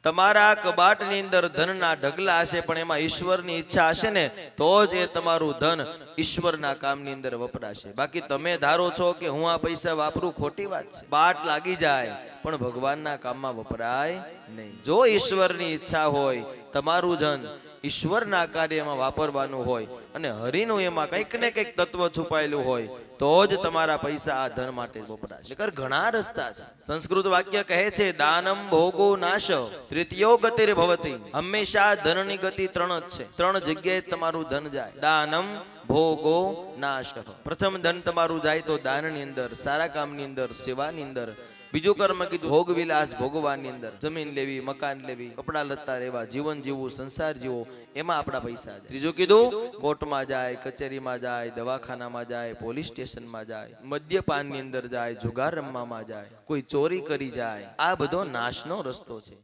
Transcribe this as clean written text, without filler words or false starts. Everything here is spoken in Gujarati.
તમારા કબાટની અંદર ધનના ઢગલા હશે, પણ એમાં ઈશ્વરની ઈચ્છા હશે ને તો જ એ તમારું ધન ઈશ્વરના કામની અંદર વપરાશે. બાકી તમે ધારો છો કે હું આ પૈસા વાપરું, ખોટી વાત છે. બાટ લાગી જાય પણ ભગવાનના કામમાં વપરાય નહીં. જો ઈશ્વરની ઈચ્છા હોય તમારું ધન ઈશ્વરના કાર્યમાં વાપરવાનું હોય અને હરિનું એમાં કંઈક ને કંઈક તત્વ છુપાયેલું હોય તો જ તમારા પૈસા આ ધન માટે વપરાશે. નકર ઘણા રસ્તા છે. સંસ્કૃત વાક્ય કહે છે દાનમ ભોગો નાશ તૃતીયો ગતિર ભવતી. હંમેશા ધનની ગતિ ત્રણ જ છે. ત્રણ જગ્યાએ તમારું ધન જાય. દાનમ ભોગો નાશ. પ્રથમ ધન તમારું જાય તો દાનની અંદર, સારા કામની અંદર, સેવાની અંદર. બીજું કર્મ કીધું ભોગ વિલાસ ભોગવાની અંદર, જમીન લેવી, મકાન લેવી, કપડા લત્તા લેવા, જીવન જીવવું, સંસાર જીવો, એમાં આપણા પૈસા જાય. ત્રીજું કીધું કોર્ટમાં જાય, કચેરીમાં જાય, દવાખાનામાં જાય, પોલીસ સ્ટેશનમાં જાય, મદ્યપાનની અંદર જાય, જુગાર રમવામાં જાય, કોઈ ચોરી કરી જાય. આ બધો નાશનો રસ્તો છે.